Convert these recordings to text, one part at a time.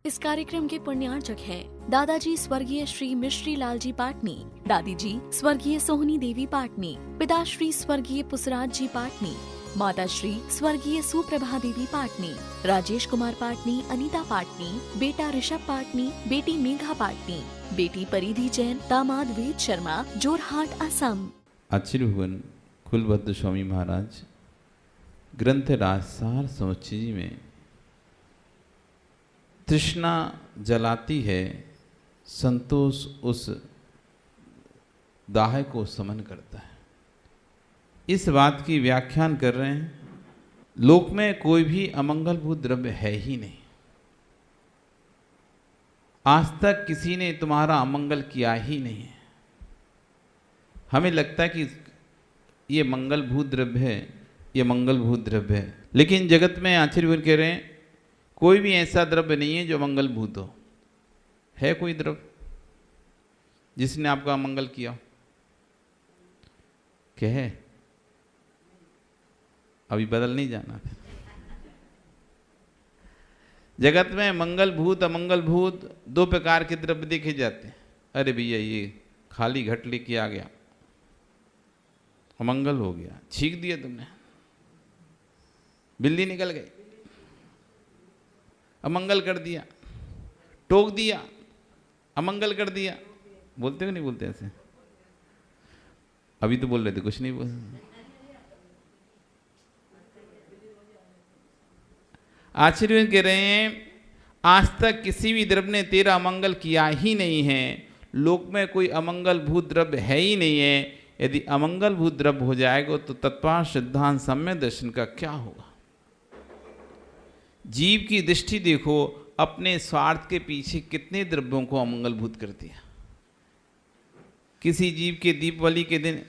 इस कार्यक्रम के पुण्यार्चक हैं दादाजी स्वर्गीय श्री मिश्री लाल जी पाटनी, दादी जी स्वर्गीय सोहनी देवी पाटनी, पिताश्री स्वर्गीय पुसराज जी पाटनी, माता श्री स्वर्गीय सुप्रभा देवी पाटनी, राजेश कुमार पाटनी, अनीता पाटनी, बेटा ऋषभ पाटनी, बेटी मेघा पाटनी, बेटी परिधि जैन, दामाद वेद शर्मा, जोरहाट असम। आचार्य भुवन कुलभद्र स्वामी महाराज ग्रंथ राजसार समुच्चय जी में तृष्णा जलाती है, संतोष उस दाह को समन करता है। इस बात की व्याख्यान कर रहे हैं, लोक में कोई भी अमंगलभूत द्रव्य है ही नहीं। आज तक किसी ने तुम्हारा अमंगल किया ही नहीं है। हमें लगता है कि ये मंगलभूत द्रव्य है, ये मंगलभूत द्रव्य है, लेकिन जगत में आचार्य कह रहे हैं कोई भी ऐसा द्रव्य नहीं है जो मंगलभूत हो। है कोई द्रव्य जिसने आपका अमंगल किया? क्या है? अभी बदल नहीं जाना। जगत में मंगलभूत अमंगलभूत दो प्रकार के द्रव्य देखे जाते हैं। अरे भैया ये खाली घट लेके आ गया, अमंगल हो गया, छींक दिया तुमने, बिल्ली निकल गई, अमंगल कर दिया, टोक दिया, अमंगल कर दिया। बोलते हो नहीं बोलते ऐसे? अभी तो बोल रहे थे, कुछ नहीं बोल। आचार्य कह रहे हैं आज तक किसी भी द्रव्य ने तेरा अमंगल किया ही नहीं है। लोक में कोई अमंगल भूत द्रव्य है ही नहीं है। यदि अमंगल भूत द्रव्य हो जाएगा तो तत्पार सिद्धांत सम्यक दर्शन का क्या होगा? जीव की दृष्टि देखो, अपने स्वार्थ के पीछे कितने द्रव्यों को अमंगलभूत कर दिया। किसी जीव के दीपावली के दिन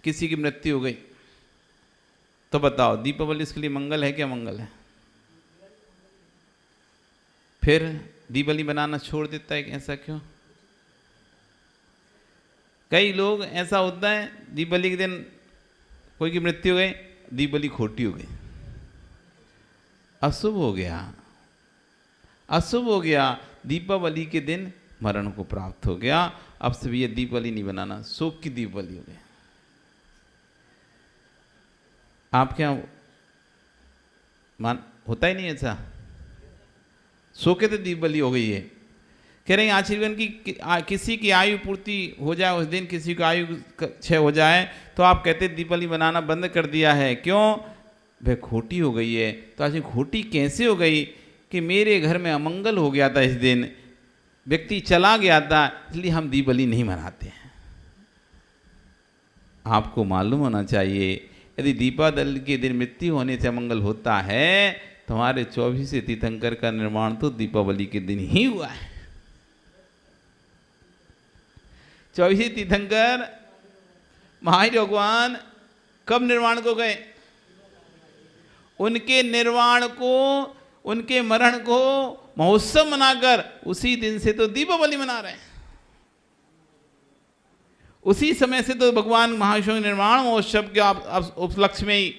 किसी की मृत्यु हो गई तो बताओ दीपावली उसके लिए मंगल है क्या मंगल है? फिर दीपावली बनाना छोड़ देता है, ऐसा क्यों? कई लोग ऐसा होता है दीपावली के दिन कोई की मृत्यु हो गई, दीपावली खोटी हो गई, अशुभ हो गया, अशुभ हो गया। दीपावली के दिन मरण को प्राप्त हो गया। अब से भी ये दीपावली नहीं बनाना, शोक की दीपावली हो गई। आप क्या मान होता ही नहीं ऐसा? शोके तो दीपावली हो गई है। कह रहे हैं आजीवन की किसी की आयु पूर्ति हो जाए उस दिन, किसी की आयु क्षय हो जाए तो आप कहते दीपावली बनाना बंद कर दिया है। क्यों? वह खोटी हो गई है। तो आज खोटी कैसे हो गई कि मेरे घर में अमंगल हो गया था, इस दिन व्यक्ति चला गया था, इसलिए हम दीपावली नहीं मनाते हैं। आपको मालूम होना चाहिए यदि दीपावली के दिन मृत्यु होने से अमंगल होता है तो हमारे 24 तीर्थंकर का निर्माण तो दीपावली के दिन ही हुआ है। 24 तीर्थंकर महावीर भगवान कब निर्वाण को गए? उनके निर्वाण को, उनके मरण को महोत्सव मनाकर उसी दिन से तो दीपावली मना रहे हैं। उसी समय से तो भगवान महाविष्णु निर्वाण महोत्सव के उपलक्ष्य में ही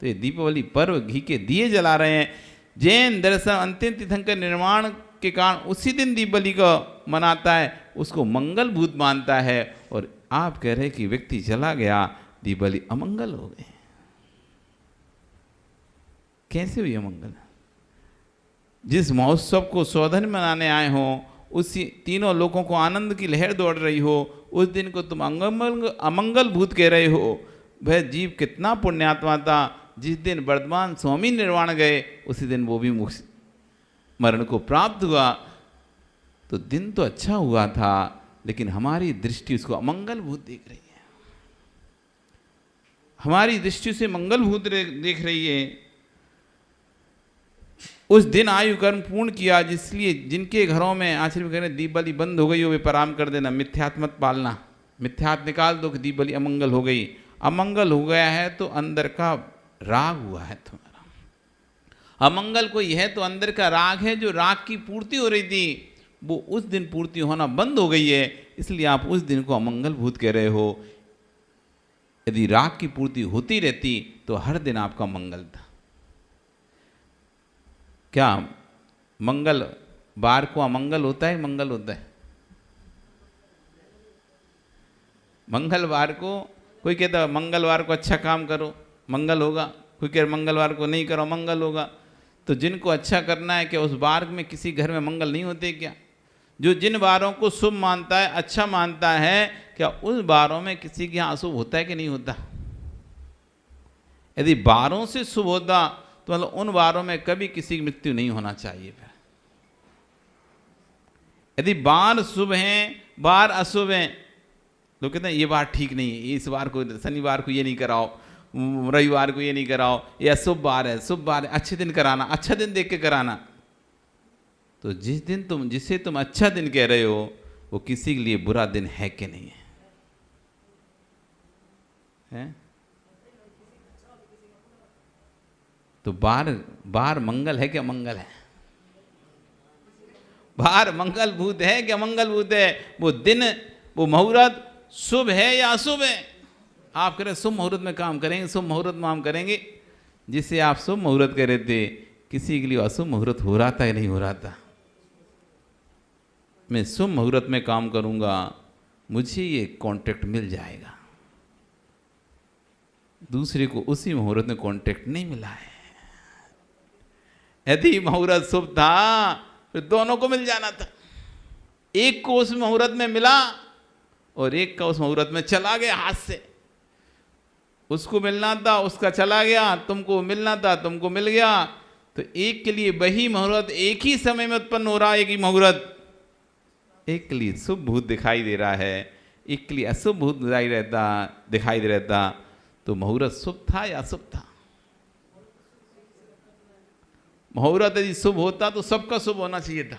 तो ये दीपावली पर्व घी के दिए जला रहे हैं। जैन दर्शन अंतिम तीर्थंकर निर्माण के कारण उसी दिन दीपावली को मनाता है, उसको मंगल भूत मानता है। और आप कह रहे कि व्यक्ति चला गया, दीपावली अमंगल हो गए। कैसे हुई अमंगल? जिस महोत्सव को सौधन मनाने आए हो, उसी तीनों लोगों को आनंद की लहर दौड़ रही हो, उस दिन को तुम अमंगल भूत कह रहे हो। वह जीव कितना पुण्यात्मा था, जिस दिन वर्धमान स्वामी निर्वाण गए उसी दिन वो भी मरण को प्राप्त हुआ। तो दिन तो अच्छा हुआ था, लेकिन हमारी दृष्टि उसको अमंगल भूत देख रही है। हमारी दृष्टि से मंगल भूत देख रही है। उस दिन आयु कर्म पूर्ण किया, जिसलिए जिनके घरों में आश्रम करें दीपावली बंद हो गई हो वे पराम कर देना, मिथ्यात्व मत पालना। मिथ्यात्व निकाल दो कि दीपावली अमंगल हो गई। अमंगल हो गया है तो अंदर का राग हुआ है तुम्हारा। अमंगल कोई है तो अंदर का राग है, जो राग की पूर्ति हो रही थी वो उस दिन पूर्ति होना बंद हो गई है, इसलिए आप उस दिन को अमंगल भूत कह रहे हो। यदि राग की पूर्ति होती रहती तो हर दिन आपका मंगल था। क्या मंगल बार को अमंगल होता है, मंगल होता है? मंगलवार को कोई कहता है मंगलवार को अच्छा काम करो मंगल होगा, कोई कह मंगलवार को नहीं करो मंगल होगा। तो जिनको अच्छा करना है, क्या उस बार में किसी घर में मंगल नहीं होते क्या? जो जिन बारों को शुभ मानता है, अच्छा मानता है, क्या उस बारों में किसी के यहाँ अशुभ होता है कि नहीं होता? यदि बारों से शुभ होता तो मतलब उन बारों में कभी किसी की मृत्यु नहीं होना चाहिए। फिर यदि बार शुभ हैं, बार अशुभ हैं, लोग कहते हैं ये बार ठीक नहीं है, इस बार को, शनिवार को ये नहीं कराओ, रविवार को ये नहीं कराओ, ये अशुभ बार है, शुभ बार है, अच्छे दिन कराना, अच्छा दिन देख के कराना। तो जिस दिन जिसे तुम अच्छा दिन कह रहे हो वो किसी के लिए बुरा दिन है कि नहीं है? है? तो बार मंगल है क्या मंगल है? बार मंगल भूत है क्या मंगल भूत है? वो दिन, वो मुहूर्त शुभ है या अशुभ है? आप कह रहे शुभ मुहूर्त में काम करेंगे, शुभ मुहूर्त में काम करेंगे, जिससे आप शुभ मुहूर्त कह रहे थे, किसी के लिए अशुभ मुहूर्त हो रहा था या नहीं हो रहा था? मैं शुभ मुहूर्त में काम करूंगा, मुझे ये कॉन्ट्रैक्ट मिल जाएगा, दूसरे को उसी मुहूर्त में कॉन्ट्रैक्ट नहीं मिला है। यदि मुहूर्त शुभ था फिर दोनों को मिल जाना था। एक को उस मुहूर्त में मिला और एक का उस मुहूर्त में चला गया हाथ से। उसको मिलना था, उसका चला गया, तुमको मिलना था, तुमको मिल गया। तो एक के लिए वही मुहूर्त एक ही समय में उत्पन्न हो रहा है, एक ही मुहूर्त। एक के लिए शुभ भूत दिखाई दे रहा है, एक के लिए अशुभ भूत दिखाई दे रहता। तो मुहूर्त शुभ था या अशुभ था? मुहूर्त यदि शुभ होता तो सबका शुभ होना चाहिए था,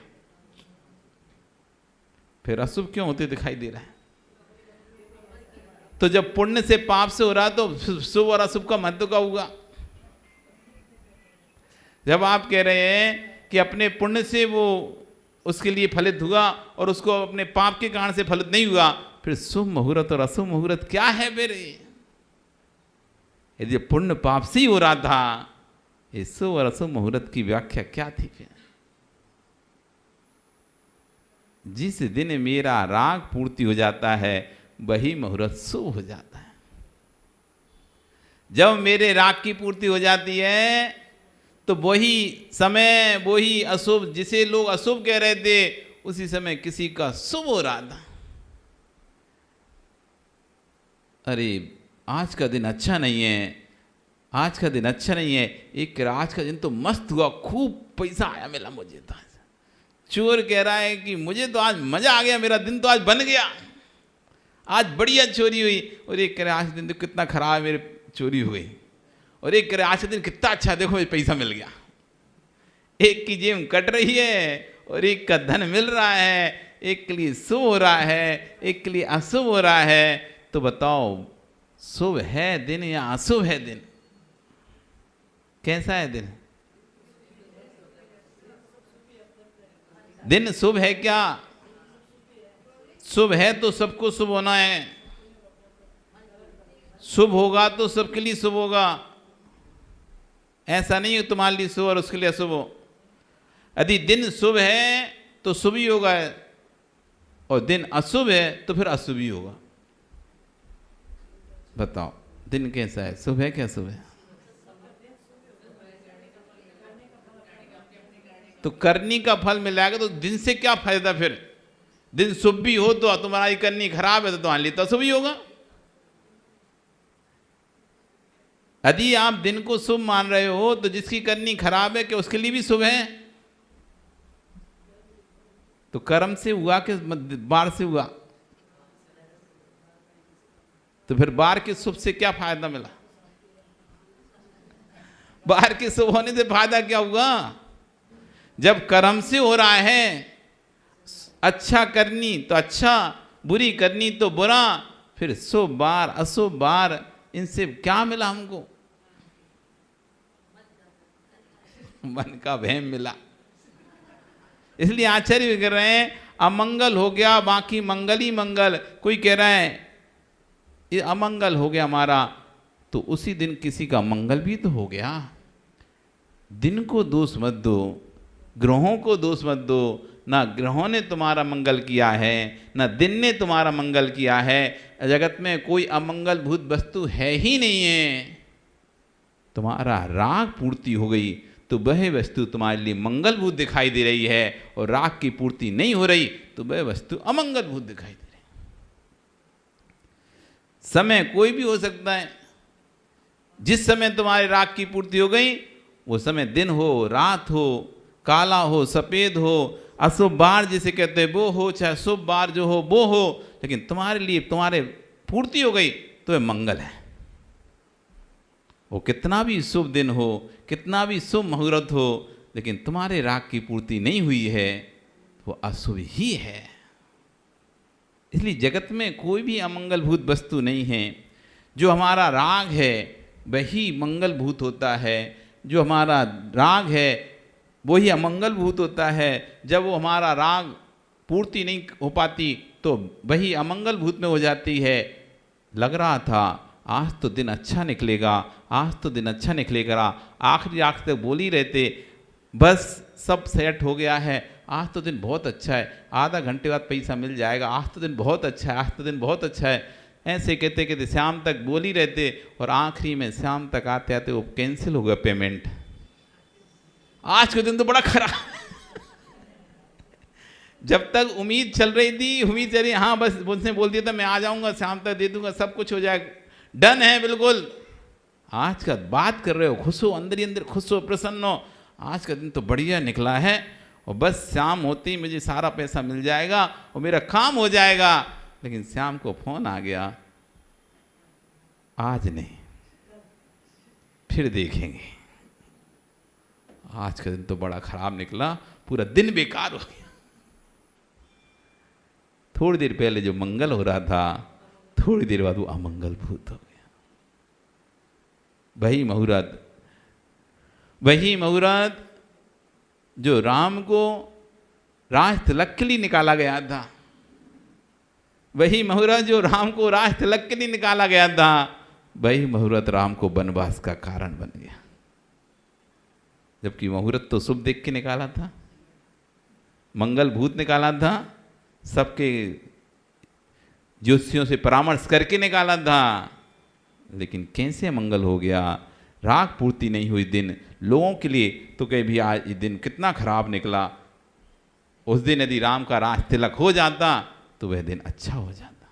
फिर अशुभ क्यों होते दिखाई दे रहा है? तो जब पुण्य से पाप से हो रहा तो शुभ और अशुभ का महत्व का होगा। जब आप कह रहे हैं कि अपने पुण्य से वो उसके लिए फलित हुआ और उसको अपने पाप के कारण से फलित नहीं हुआ, फिर शुभ मुहूर्त और अशुभ मुहूर्त क्या है? फिर यदि पुण्य पाप से ही हो रहा था, ये शुभ और अशुभ मुहूर्त की व्याख्या क्या थी? फिर जिस दिन मेरा राग पूर्ति हो जाता है वही मुहूर्त शुभ हो जाता है। जब मेरे राग की पूर्ति हो जाती है तो वही समय, वही अशुभ, जिसे लोग अशुभ कह रहे थे, उसी समय किसी का शुभ हो रहा था। अरे आज का दिन अच्छा नहीं है, आज का दिन अच्छा नहीं है। एक आज का दिन तो मस्त हुआ, खूब पैसा आया मिला मुझे तो। चोर कह रहा है कि मुझे तो आज मजा आ गया, मेरा दिन तो आज बन गया, आज बढ़िया चोरी हुई। और एक कह रहा है आज दिन तो कितना खराब मेरे चोरी हो गई। और एक कह रहा है आज दिन कितना अच्छा, देखो मुझे पैसा मिल गया। एक की जेब कट रही है और एक का धन मिल रहा है। एक के लिए शुभ हो रहा है, एक के लिए अशुभ हो रहा है। तो बताओ शुभ है दिन या अशुभ है दिन? कैसा है दिन? दिन शुभ है क्या? शुभ है तो सबको शुभ होना है, शुभ होगा तो सबके लिए शुभ होगा। ऐसा नहीं है तुम्हारे लिए शुभ और उसके लिए अशुभ हो। यदि दिन शुभ है तो शुभ ही होगा और दिन अशुभ है तो फिर अशुभ ही होगा। बताओ दिन कैसा है, शुभ है क्या अशुभ है? तो करनी का फल मिलेगा तो दिन से क्या फायदा? फिर दिन शुभ भी हो तो तुम्हारी करनी खराब है तो तुम्हारे लिए तो अशुभ ही होगा। यदि आप दिन को शुभ मान रहे हो तो जिसकी करनी खराब है कि उसके लिए भी शुभ है? तो कर्म से हुआ कि बार से हुआ? तो फिर बार के शुभ से क्या फायदा मिला? बार के शुभ होने से फायदा क्या हुआ? जब कर्म से हो रहा है, अच्छा करनी तो अच्छा, बुरी करनी तो बुरा, फिर शुभ बार अशुभ बार इनसे क्या मिला हमको? मन का वहम मिला। इसलिए आचार्य भी कर रहे हैं अमंगल हो गया बाकी मंगल ही मंगल। कोई कह रहा है ये अमंगल हो गया हमारा, तो उसी दिन किसी का मंगल भी तो हो गया। दिन को दोष मत दो, ग्रहों को दोष मत दो, ना ग्रहों ने तुम्हारा मंगल किया है, ना दिन ने तुम्हारा मंगल किया है। जगत में कोई अमंगल भूत वस्तु है ही नहीं है। तुम्हारा राग पूर्ति हो गई तो वह वस्तु तुम्हारे लिए मंगल भूत दिखाई दे रही है, और राग की पूर्ति नहीं हो रही तो वह वस्तु अमंगल भूत दिखाई दे रही। समय कोई भी हो सकता है। जिस समय तुम्हारे राग की पूर्ति हो गई वो समय दिन हो, रात हो, काला हो, सफेद हो, अशुभ बार जिसे कहते हैं वो हो, चाहे शुभ बार जो हो वो हो, लेकिन तुम्हारे लिए तुम्हारे पूर्ति हो गई तो वह मंगल है। वो कितना भी शुभ दिन हो, कितना भी शुभ मुहूर्त हो, लेकिन तुम्हारे राग की पूर्ति नहीं हुई है वो अशुभ ही है। इसलिए जगत में कोई भी अमंगल भूत वस्तु नहीं है। जो हमारा राग है वही मंगल भूत होता है, जो हमारा राग है वही अमंगल भूत होता है। जब वो हमारा राग पूर्ति नहीं हो पाती तो वही अमंगल भूत में हो जाती है। लग रहा था आज तो दिन अच्छा निकलेगा, आज तो दिन अच्छा निकलेगा, आखिरी आखिर तक बोल ही रहते बस सब सेट हो गया है, आज तो दिन बहुत अच्छा है, आधा घंटे बाद पैसा मिल जाएगा, आज तो दिन बहुत अच्छा है, आज तो दिन बहुत अच्छा है। ऐसे कहते कहते शाम तक बोल ही रहते, और आखिरी में शाम तक आते आते वो कैंसिल हो गया पेमेंट। आज का दिन तो बड़ा खराब जब तक उम्मीद चल रही थी, उम्मीद चली, हाँ बस उसने बोल दिया था मैं आ जाऊंगा, शाम तक दे दूंगा, सब कुछ हो जाएगा, डन है बिल्कुल। आज का बात कर रहे हो, खुश हो, अंदर ही अंदर खुश हो, प्रसन्न हो, आज का दिन तो बढ़िया निकला है, और बस शाम होती ही मुझे सारा पैसा मिल जाएगा और मेरा काम हो जाएगा। लेकिन शाम को फोन आ गया, आज नहीं, फिर देखेंगे। आज का दिन तो बड़ा खराब निकला, पूरा दिन बेकार हो गया। थोड़ी देर पहले जो मंगल हो रहा था, थोड़ी देर बाद वो अमंगल भूत हो गया। वही मुहूर्त जो राम को राज तिलक के लिए निकाला गया था, वही मुहूर्त जो राम को राज तिलक के लिए निकाला गया था, वही मुहूर्त राम को वनवास का कारण बन गया। जबकि मुहूर्त तो शुभ देख के निकाला था, मंगल भूत निकाला था, सबके ज्योतिषियों से परामर्श करके निकाला था, लेकिन कैसे मंगल हो गया? राग पूर्ति नहीं हुई दिन लोगों के लिए, तो कहे भी आज ये दिन कितना खराब निकला। उस दिन यदि राम का राज तिलक हो जाता तो वह दिन अच्छा हो जाता।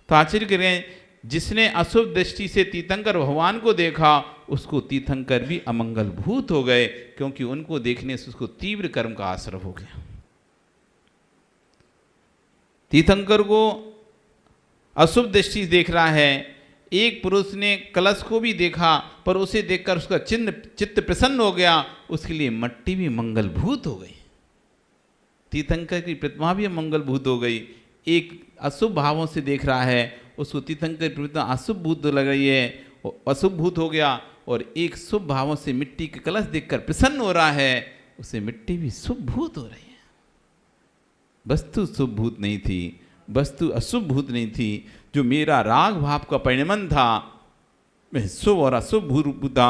तो आश्चर्य करें, जिसने अशुभ दृष्टि से तीर्थंकर भगवान को देखा उसको तीर्थंकर भी अमंगल भूत हो गए, क्योंकि उनको देखने से उसको तीव्र कर्म का आश्रय हो गया। तीर्थंकर को अशुभ दृष्टि से देख रहा है। एक पुरुष ने कलश को भी देखा, पर उसे देखकर उसका चित्त प्रसन्न हो गया, उसके लिए मट्टी भी मंगल भूत हो गई। तीर्थंकर की प्रतिमा भी मंगल भूत हो गई। एक अशुभ भावों से देख रहा है, उसको तीर्थंकर की प्रतिमा अशुभ भूत लग रही है, अशुभ भूत हो गया। और एक शुभ भावों से मिट्टी के कलश देखकर प्रसन्न हो रहा है, उसे मिट्टी भी शुभ भूत हो रही है। वस्तु शुभ भूत नहीं थी, वस्तु अशुभ भूत नहीं थी। जो मेरा राग भाव का परिणमन था वह शुभ और अशुभ भूत था।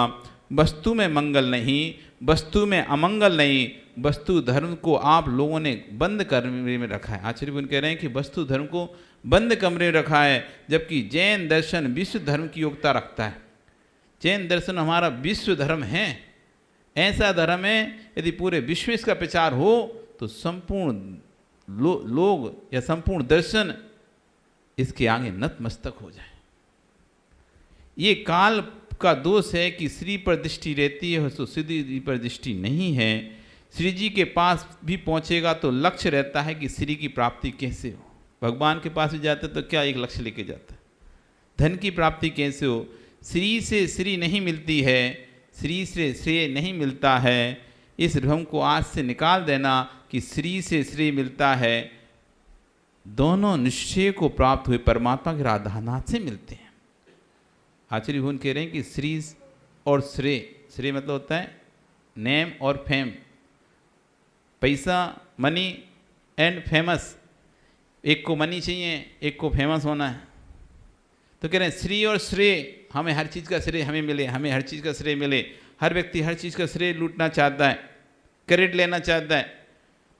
वस्तु में मंगल नहीं, वस्तु में अमंगल नहीं, वस्तु धर्म को आप लोगों ने बंद कमरे में रखा है। आचार्य गुण कह रहे हैं कि वस्तु धर्म को बंद कमरे में रखा है, जबकि जैन दर्शन विश्व धर्म की योग्यता रखता है। जैन दर्शन हमारा विश्व धर्म है, ऐसा धर्म है यदि पूरे विश्व में इसका प्रचार हो तो संपूर्ण लोग या संपूर्ण दर्शन इसके आगे नतमस्तक हो जाए। ये काल का दोष है कि श्री पर दृष्टि रहती है तो श्री जी पर दृष्टि नहीं है। श्री जी के पास भी पहुंचेगा तो लक्ष्य रहता है कि श्री की प्राप्ति कैसे हो। भगवान के पास भी जाते तो क्या एक लक्ष्य लेके जाता है, धन की प्राप्ति कैसे हो। श्री से श्री नहीं मिलती है, श्री से श्रेय नहीं मिलता है। इस भ्रम को आज से निकाल देना कि श्री से श्रेय मिलता है। दोनों निश्चय को प्राप्त हुए परमात्मा के राधानाथ से मिलते हैं। आचार्य भगवान कह रहे हैं कि श्री और श्रेय, श्रेय मतलब होता है नेम और फेम, पैसा, मनी एंड फेमस। एक को मनी चाहिए, एक को फेमस होना है। तो कह रहे हैं श्री और श्रेय, हमें हर चीज़ का श्रेय हमें मिले, हमें हर चीज़ का श्रेय मिले। हर व्यक्ति हर चीज़ का श्रेय लूटना चाहता है, क्रेडिट लेना चाहता है।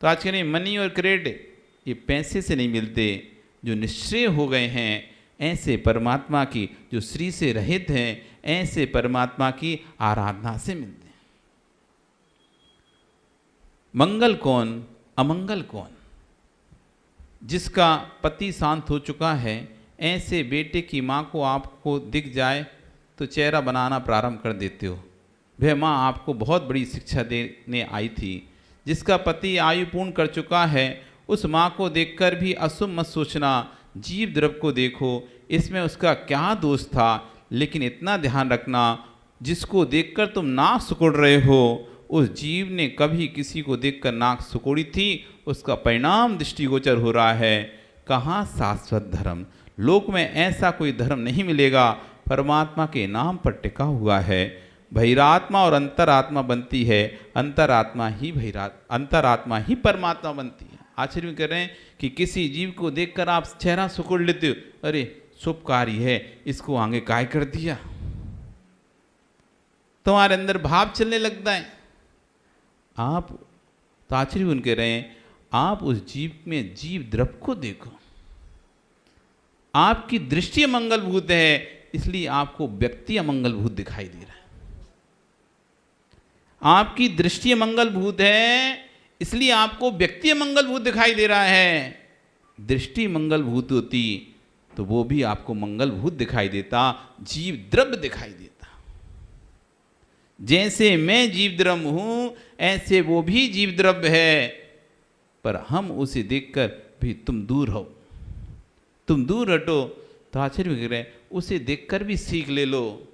तो आज के मनी और क्रेडिट ये पैसे से नहीं मिलते, जो निश्चय हो गए हैं ऐसे परमात्मा की, जो श्री से रहित हैं ऐसे परमात्मा की आराधना से मिलते हैं। मंगल कौन, अमंगल कौन? जिसका पति शांत हो चुका है, ऐसे बेटे की माँ को आपको दिख जाए तो चेहरा बनाना प्रारंभ कर देते हो। वह माँ आपको बहुत बड़ी शिक्षा देने आई थी। जिसका पति आयु पूर्ण कर चुका है, उस माँ को देखकर भी अशुभ मत सोचना। जीव द्रव को देखो, इसमें उसका क्या दोष था, लेकिन इतना ध्यान रखना, जिसको देखकर तुम नाक सिकोड़ रहे हो, उस जीव ने कभी किसी को देखकर नाक सिकोड़ी थी, उसका परिणाम दृष्टिगोचर हो रहा है। कहाँ शाश्वत धर्म? लोक में ऐसा कोई धर्म नहीं मिलेगा, परमात्मा के नाम पर टिका हुआ है। बहिरात्मा और अंतरात्मा बनती है, अंतरात्मा ही परमात्मा बनती है। आश्चर्य कर रहे हैं कि किसी जीव को देखकर आप चेहरा सिकोड़ लेते हो, अरे शुभ कार्य है, इसको आगे काय कर दिया, तुम्हारे अंदर भाव चलने लगता है। आप तो आश्चर्य उनके रहे हैं, आप उस जीव में जीव द्रव को देखो। आपकी दृष्टि अमंगलभूत है, इसलिए आपको व्यक्ति अमंगलभूत दिखाई दे रहा है। आपकी दृष्टि अमंगलभूत है, इसलिए आपको व्यक्ति मंगलभूत दिखाई दे रहा है। दृष्टि मंगलभूत होती तो वो भी आपको मंगलभूत दिखाई देता, जीव द्रव्य दिखाई देता। जैसे मैं जीव द्रव्य हूं, ऐसे वो भी जीव द्रव्य है, पर हम उसे देखकर भी तुम दूर हो, तुम दूर हटो। तो आश्चर्य कर रहे, उसे देखकर भी सीख ले लो।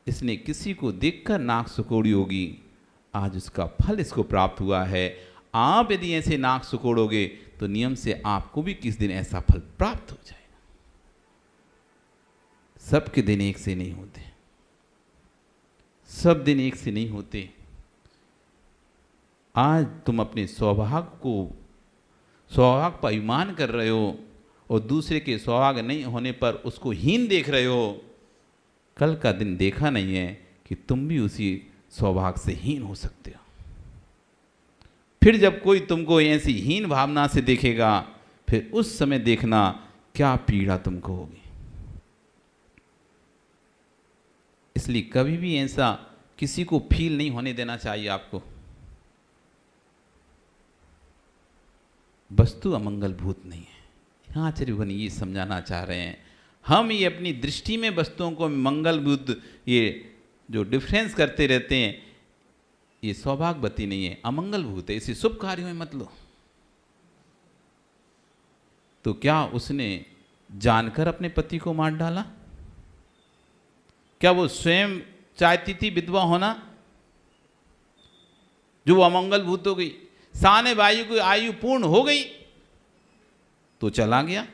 इसने किसी को देखकर नाक सिकोड़ी होगी, आज उसका फल इसको प्राप्त हुआ है। आप यदि ऐसे नाक सिकोड़ोगे तो नियम से आपको भी किस दिन ऐसा फल प्राप्त हो जाएगा। सबके दिन एक से नहीं होते, सब दिन एक से नहीं होते। आज तुम अपने सौभाग्य पर अभिमान कर रहे हो और दूसरे के सौभाग्य नहीं होने पर उसको हीन देख रहे हो। कल का दिन देखा नहीं है कि तुम भी उसी सौभाग्य से हीन हो सकते हो। फिर जब कोई तुमको ऐसी हीन भावना से देखेगा, फिर उस समय देखना क्या पीड़ा तुमको होगी। इसलिए कभी भी ऐसा किसी को फील नहीं होने देना चाहिए आपको। वस्तु अमंगलभूत नहीं है। यहाँ आचार्य भगवान ये समझाना चाह रहे हैं। हम ये अपनी दृष्टि में वस्तुओं को मंगलभूत, ये जो डिफरेंस करते रहते हैं, ये सौभाग्यवती नहीं है, अमंगलभूत है। इसे शुभ कार्यों में मत लो। तो क्या उसने जानकर अपने पति को मार डाला? क्या वो स्वयं चाहती थी विधवा होना, जो वो अमंगलभूत हो गई? साने वायु की आयु पूर्ण हो गई तो चला गया।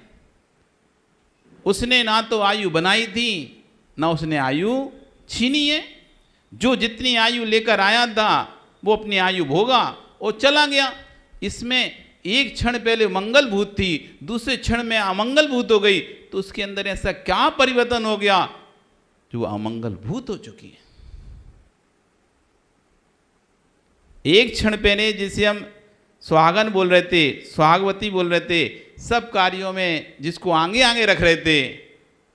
उसने ना तो आयु बनाई थी, ना उसने आयु छीनी है। जो जितनी आयु लेकर आया था वो अपनी आयु भोगा और चला गया। इसमें एक क्षण पहले मंगलभूत थी, दूसरे क्षण में अमंगलभूत हो गई, तो उसके अंदर ऐसा क्या परिवर्तन हो गया जो अमंगलभूत हो चुकी है। एक क्षण पहले जिसे हम सुहागन बोल रहे थे, सुहागवती बोल रहे थे, सब कार्यों में जिसको आगे आगे रख रहे थे,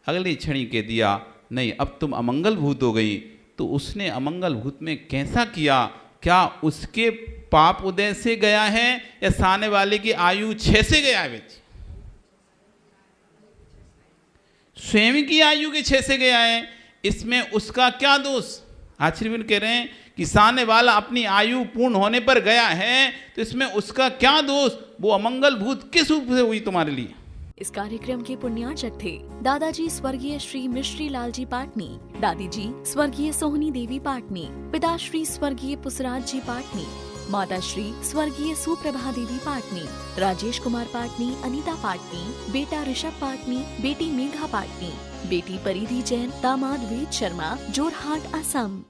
अगली क्षण ही कह दिया नहीं अब तुम अमंगलभूत हो गई। तो उसने अमंगलभूत में कैसा किया? क्या उसके पाप उदय से गया है या सामने वाले की आयु 6 से गया है? स्वयं की आयु के 6 से गया है, इसमें उसका क्या दोष? आचार्य कह रहे हैं कि सामने वाला अपनी आयु पूर्ण होने पर गया है, तो इसमें उसका क्या दोष? वो अमंगलभूत किस रूप से हुई तुम्हारे लिए? इस कार्यक्रम के पुण्यार्चक थे दादाजी स्वर्गीय श्री मिश्री लाल जी पाटनी, दादी जी स्वर्गीय सोहनी देवी पाटनी, पिताश्री स्वर्गीय पुष्पराज जी पाटनी, माताश्री स्वर्गीय सुप्रभा देवी पाटनी, राजेश कुमार पाटनी, अनीता पाटनी, बेटा ऋषभ पाटनी, बेटी मेघा पाटनी, बेटी परिधि जैन, दामाद वेद शर्मा, जोरहाट, असम।